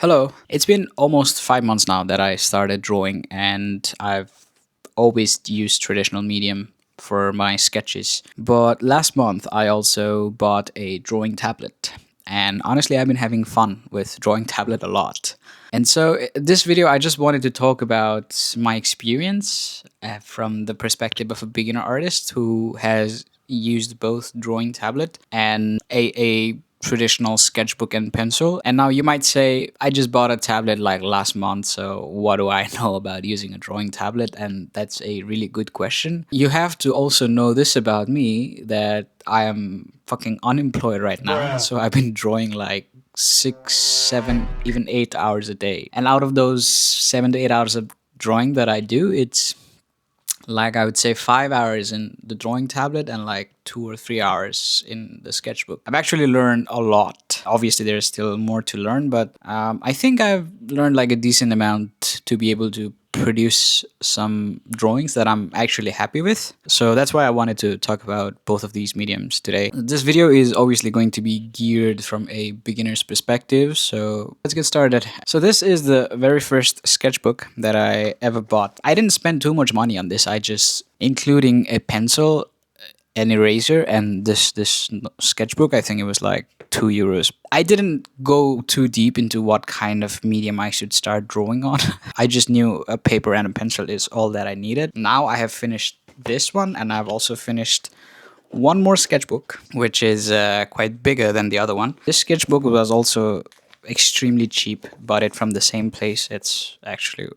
Hello. It's been almost 5 months now that I started drawing, and I've always used traditional medium for my sketches. But last month, I also bought a drawing tablet. And honestly, I've been having fun with drawing tablet a lot. And so, this video, I just wanted to talk about my experience from the perspective of a beginner artist who has used both drawing tablet and a traditional sketchbook and pencil. And now you might say, I just bought a tablet like last month, so what do I know about using a drawing tablet? And that's a really good question. You have to also know this about me, that I am fucking unemployed right now. So I've been drawing like 6, 7, even 8 hours a day. And out of those 7 to 8 hours of drawing that I do, it's like I would say 5 hours in the drawing tablet and like 2 or 3 hours in the sketchbook. I've actually learned a lot. Obviously, there's still more to learn, but I think I've learned like a decent amount to be able to produce some drawings that I'm actually happy with. So that's why I wanted to talk about both of these mediums today. This video is obviously going to be geared from a beginner's perspective, so let's get started. So this is the very first sketchbook that I ever bought. I didn't spend too much money on this. I just, including a pencil, an eraser, and this sketchbook, I think it was like €2. I didn't go too deep into what kind of medium I should start drawing on. I just knew a paper and a pencil is all that I needed. Now I have finished this one, and I've also finished one more sketchbook, which is quite bigger than the other one. This sketchbook was also extremely cheap. Bought it from the same place. It's actually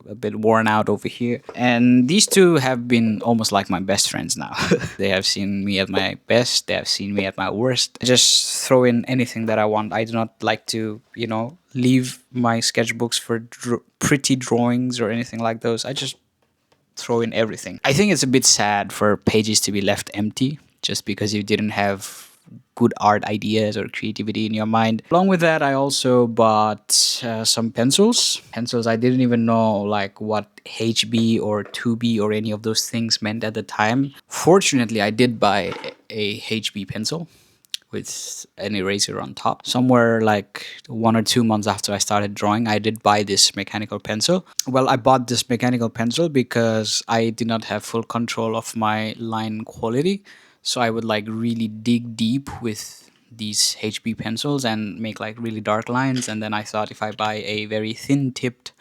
a bit worn out over here. And these two have been almost like my best friends now. They have seen me at my best, they have seen me at my worst. I just throw in anything that I want. I do not like to, leave my sketchbooks for pretty drawings or anything like those. I just throw in everything. I think it's a bit sad for pages to be left empty just because you didn't have good art ideas or creativity in your mind. Along with that, I also bought some pencils. Pencils, I didn't even know like what HB or 2B or any of those things meant at the time. Fortunately, I did buy a HB pencil with an eraser on top. Somewhere like 1 or 2 months after I started drawing, I did buy this mechanical pencil. Well, I bought this mechanical pencil because I did not have full control of my line quality. So I would like really dig deep with these HB pencils and make like really dark lines. And then I thought if I buy a very thin tipped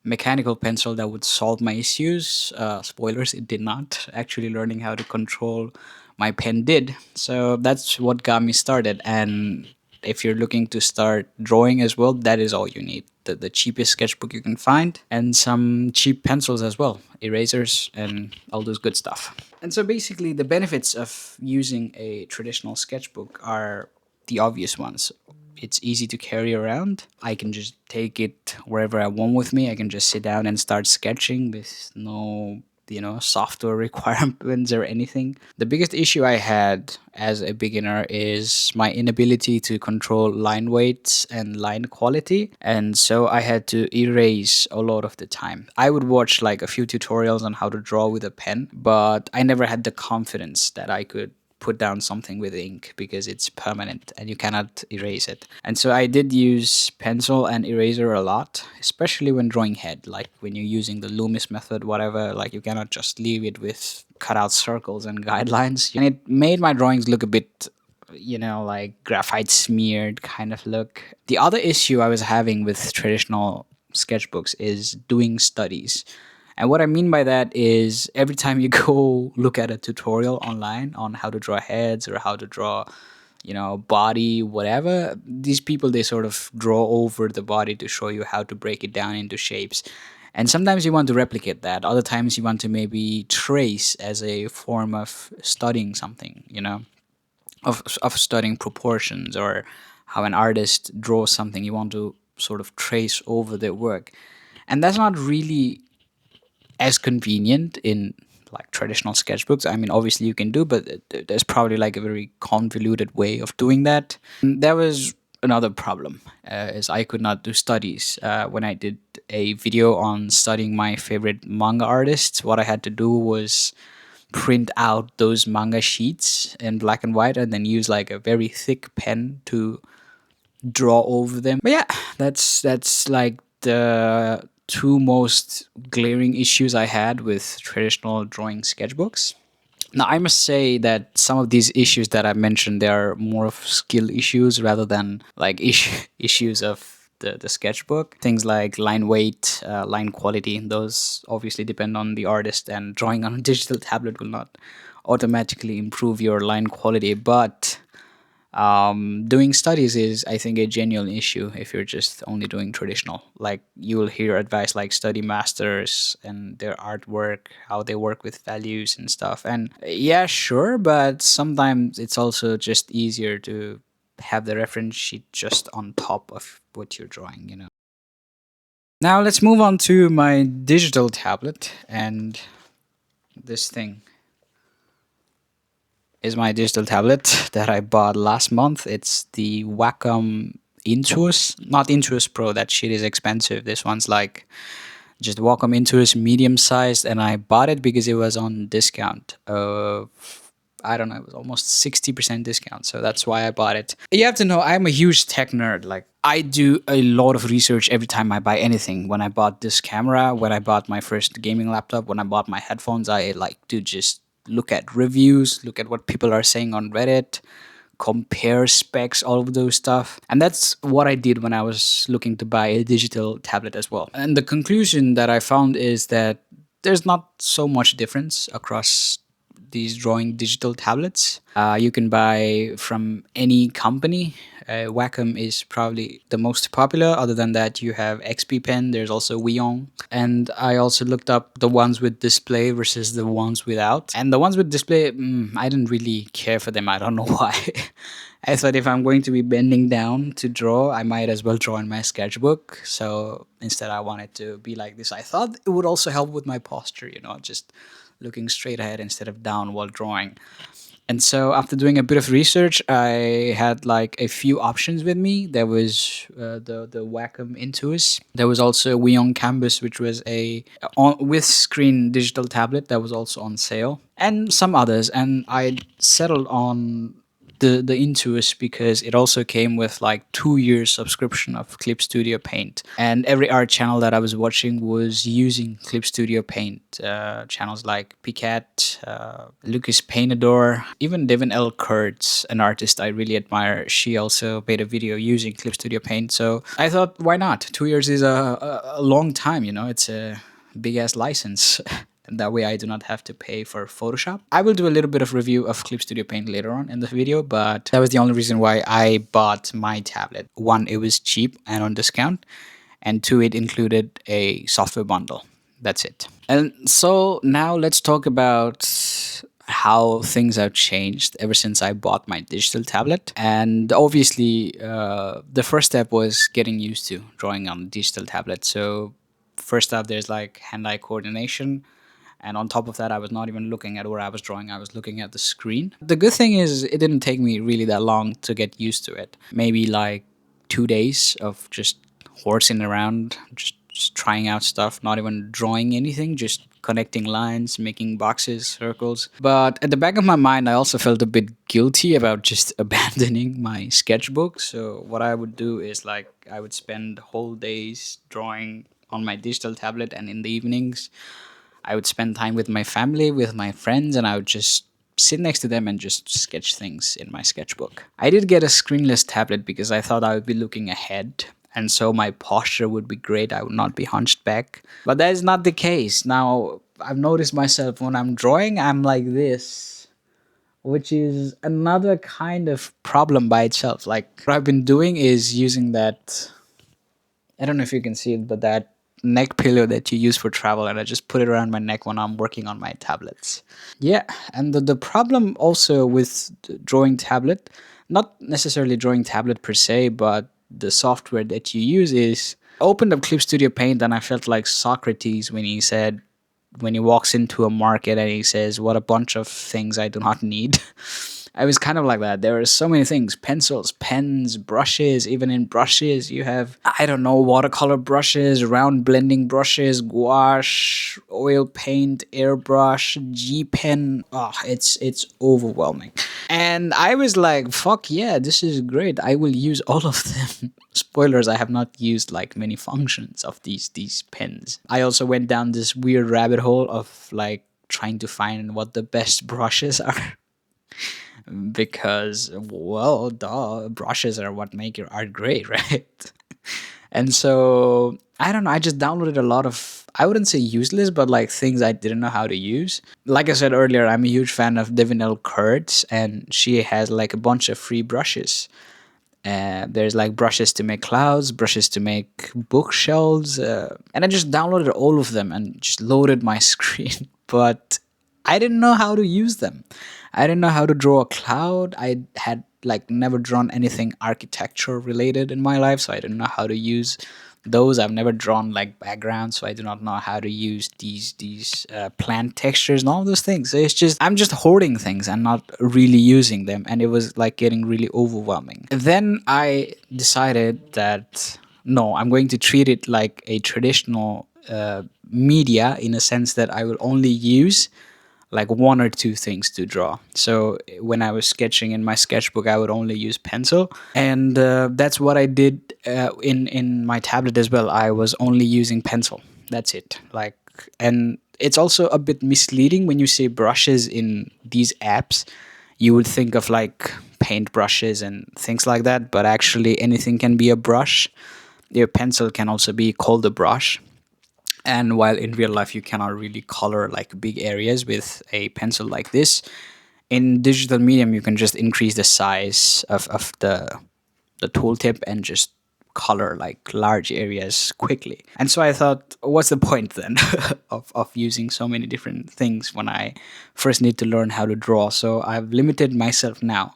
mechanical pencil, that would solve my issues. Spoilers, it did not. Actually learning how to control my pen did. So that's what got me started. And if you're looking to start drawing as well, that is all you need. The cheapest sketchbook you can find, and some cheap pencils as well, erasers and all those good stuff. And so basically the benefits of using a traditional sketchbook are the obvious ones. It's easy to carry around. I can just take it wherever I want with me. I can just sit down and start sketching with no software requirements or anything. The biggest issue I had as a beginner is my inability to control line weights and line quality, and so I had to erase a lot of the time. I would watch like a few tutorials on how to draw with a pen, but I never had the confidence that I could put down something with ink because it's permanent and you cannot erase it. And so I did use pencil and eraser a lot, especially when drawing head, like when you're using the Loomis method, whatever, like you cannot just leave it with cut out circles and guidelines. And it made my drawings look a bit like graphite smeared kind of look. The other issue I was having with traditional sketchbooks is doing studies. And what I mean by that is every time you go look at a tutorial online on how to draw heads or how to draw, body, whatever, these people, they sort of draw over the body to show you how to break it down into shapes. And sometimes you want to replicate that. Other times you want to maybe trace as a form of studying something, of studying proportions or how an artist draws something. You want to sort of trace over their work. And that's not really as convenient in like traditional sketchbooks. I mean, obviously you can do, but there's probably like a very convoluted way of doing that. There was another problem, is I could not do studies. When I did a video on studying my favorite manga artists, what I had to do was print out those manga sheets in black and white and then use like a very thick pen to draw over them. But yeah, that's like the two most glaring issues I had with traditional drawing sketchbooks. Now, I must say that some of these issues that I mentioned, they are more of skill issues rather than like issues of the sketchbook. Things like line weight, line quality, those obviously depend on the artist, and drawing on a digital tablet will not automatically improve your line quality. But doing studies is, I think, a genuine issue if you're just only doing traditional. Like, you will hear advice like study masters and their artwork, how they work with values and stuff. And yeah, sure, but sometimes it's also just easier to have the reference sheet just on top of what you're drawing. Now let's move on to my digital tablet, and this thing is my digital tablet that I bought last month. It's the Wacom Intuos, not Intuos Pro. That shit is expensive. This one's like just Wacom Intuos medium sized, and I bought it because it was on discount. I don't know, it was almost 60% discount. So that's why I bought it. You have to know, I'm a huge tech nerd. Like, I do a lot of research every time I buy anything. When I bought this camera, when I bought my first gaming laptop, when I bought my headphones, I like to just look at reviews, look at what people are saying on Reddit, compare specs, all of those stuff. And that's what I did when I was looking to buy a digital tablet as well. And the conclusion that I found is that there's not so much difference across these drawing digital tablets. You can buy from any company. Wacom is probably the most popular. Other than that, you have XP Pen. There's also Weon. And I also looked up the ones with display versus the ones without. And the ones with display, I didn't really care for them. I don't know why. I thought if I'm going to be bending down to draw, I might as well draw in my sketchbook. So instead, I wanted to be like this. I thought it would also help with my posture, just looking straight ahead instead of down while drawing. And so after doing a bit of research, I had like a few options with me. There was the Wacom Intuos. There was also Weon Canvas, which was a with screen digital tablet that was also on sale, and some others. And I settled on the Intuos because it also came with like 2 years subscription of Clip Studio Paint, and every art channel that I was watching was using Clip Studio Paint. Channels like Picat, Lucas Painador, even Devin L. Kurtz, an artist I really admire. She also made a video using Clip Studio Paint. So I thought, why not? 2 years is a long time. It's a big ass license. And that way I do not have to pay for Photoshop. I will do a little bit of review of Clip Studio Paint later on in the video, but that was the only reason why I bought my tablet. One, it was cheap and on discount, and two, it included a software bundle. That's it. And so now let's talk about how things have changed ever since I bought my digital tablet. And obviously, the first step was getting used to drawing on a digital tablet. So first up, there's like hand-eye coordination. And on top of that, I was not even looking at where I was drawing. I was looking at the screen. The good thing is it didn't take me really that long to get used to it. Maybe like 2 days of just horsing around, just trying out stuff, not even drawing anything, just connecting lines, making boxes, circles. But at the back of my mind, I also felt a bit guilty about just abandoning my sketchbook. So what I would do is like I would spend whole days drawing on my digital tablet, and in the evenings I would spend time with my family, with my friends, and I would just sit next to them and just sketch things in my sketchbook. I did get a screenless tablet because I thought I would be looking ahead, and so my posture would be great. I would not be hunched back. But that is not the case. Now, I've noticed myself when I'm drawing, I'm like this, which is another kind of problem by itself. Like, what I've been doing is using that, I don't know if you can see it, but that neck pillow that you use for travel, and I just put it around my neck when I'm working on my tablets. Yeah, and the problem also with the drawing tablet, not necessarily drawing tablet per se, but the software that you use is, I opened up Clip Studio Paint and I felt like Socrates when he said, when he walks into a market and he says, "What a bunch of things I do not need." I was kind of like that. There are so many things: pencils, pens, brushes. Even in brushes, you have, I don't know, watercolor brushes, round blending brushes, gouache, oil paint, airbrush, G pen. Oh, it's overwhelming. And I was like, fuck yeah, this is great. I will use all of them. Spoilers, I have not used like many functions of these pens. I also went down this weird rabbit hole of like trying to find what the best brushes are. Because, well, duh, brushes are what make your art great, right? And so I don't know, I just downloaded a lot of, I wouldn't say useless, but like things I didn't know how to use. Like I said earlier, I'm a huge fan of Devinel Kurtz, and she has like a bunch of free brushes. There's like brushes to make clouds, brushes to make bookshelves, and I just downloaded all of them and just loaded my screen. But I didn't know how to use them. I didn't know how to draw a cloud. I had like never drawn anything architecture related in my life, so I didn't know how to use those. I've never drawn like backgrounds, so I do not know how to use these plant textures and all those things. So it's just, I'm just hoarding things and not really using them, and it was like getting really overwhelming. Then I decided that no, I'm going to treat it like a traditional media, in a sense that I will only use like one or two things to draw. So when I was sketching in my sketchbook, I would only use pencil, and that's what I did in my tablet as well. I was only using pencil. That's it. Like, and it's also a bit misleading when you say brushes in these apps. You would think of like paint brushes and things like that, but actually anything can be a brush. Your pencil can also be called a brush. And while in real life you cannot really color like big areas with a pencil like this, in digital medium you can just increase the size of the tooltip and just color like large areas quickly. And so I thought, what's the point then of using so many different things when I first need to learn how to draw? So I've limited myself now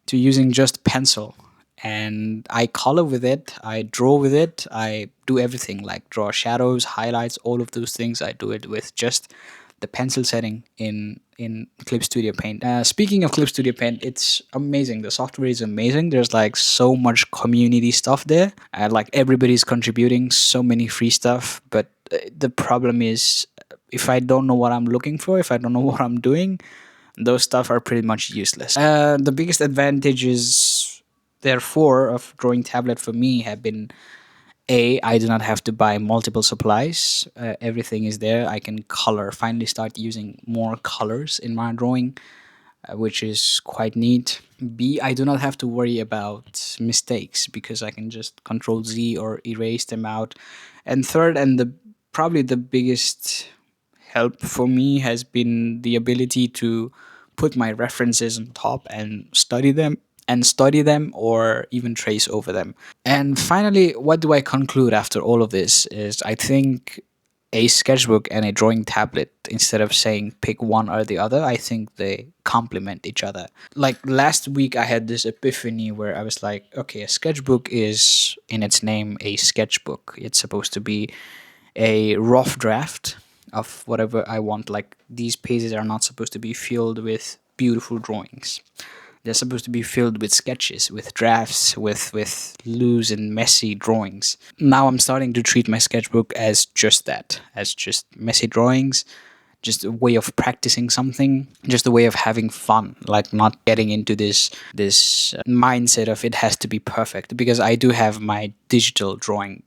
to using just pencil, and I color with it, I draw with it, I do everything like draw shadows, highlights, all of those things. I do it with just the pencil setting in Clip Studio Paint. Speaking of Clip Studio Paint, it's amazing. The software is amazing. There's like so much community stuff there. Like everybody's contributing so many free stuff, but the problem is, if I don't know what I'm looking for, if I don't know what I'm doing, those stuff are pretty much useless. The biggest advantages, therefore, of drawing tablet for me have been: a, I do not have to buy multiple supplies. Everything is there. I can color, finally start using more colors in my drawing, which is quite neat. B, I do not have to worry about mistakes because I can just Control Z or erase them out. And third, and the probably the biggest help for me, has been the ability to put my references on top and study them or even trace over them. And finally, what do I conclude after all of this is, I think a sketchbook and a drawing tablet, instead of saying pick one or the other, I think they complement each other. Like last week I had this epiphany where I was like, okay, a sketchbook is in its name a sketchbook. It's supposed to be a rough draft of whatever I want. Like, these pages are not supposed to be filled with beautiful drawings. They're supposed to be filled with sketches, with drafts, with loose and messy drawings. Now I'm starting to treat my sketchbook as just that, as just messy drawings, just a way of practicing something, just a way of having fun, like not getting into this mindset of it has to be perfect. Because I do have my digital drawing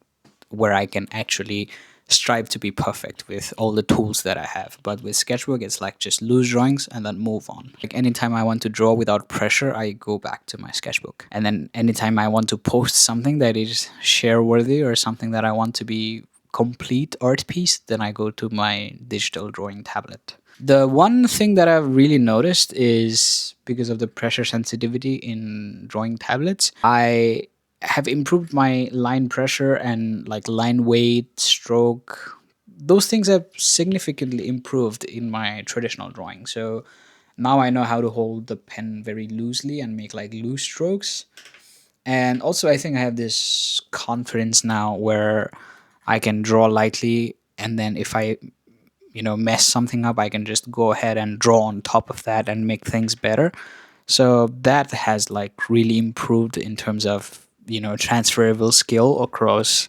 where I can actually strive to be perfect with all the tools that I have. But with sketchbook, it's like just loose drawings and then move on. Like anytime I want to draw without pressure, I go back to my sketchbook. And then anytime I want to post something that is share worthy or something that I want to be complete art piece, then I go to my digital drawing tablet. The one thing that I've really noticed is, because of the pressure sensitivity in drawing tablets, I have improved my line pressure and like line weight, stroke. Those things have significantly improved in my traditional drawing. So now I know how to hold the pen very loosely and make like loose strokes. And also, I think I have this confidence now where I can draw lightly, and then if I mess something up, I can just go ahead and draw on top of that and make things better. So that has like really improved in terms of, transferable skill across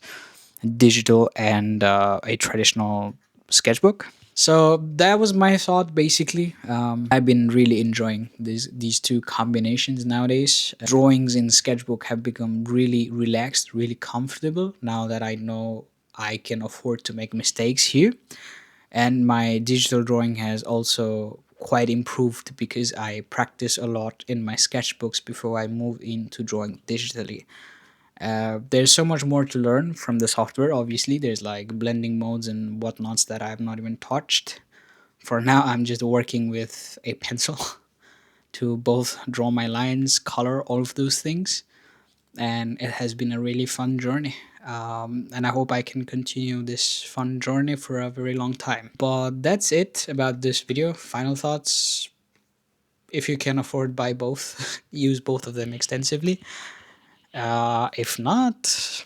digital and a traditional sketchbook. So that was my thought basically. I've been really enjoying these two combinations nowadays. Drawings in sketchbook have become really relaxed, really comfortable now that I know I can afford to make mistakes here. And my digital drawing has also quite improved because I practice a lot in my sketchbooks before I move into drawing digitally. There's so much more to learn from the software. Obviously, there's like blending modes and whatnots that I have not even touched. For now, I'm just working with a pencil to both draw my lines, color, all of those things. And it has been a really fun journey. And I hope I can continue this fun journey for a very long time. But that's it about this video. Final thoughts: if you can afford, buy both, use both of them extensively. If not,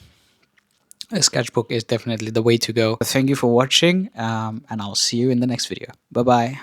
a sketchbook is definitely the way to go. Thank you for watching, and I'll see you in the next video. Bye bye.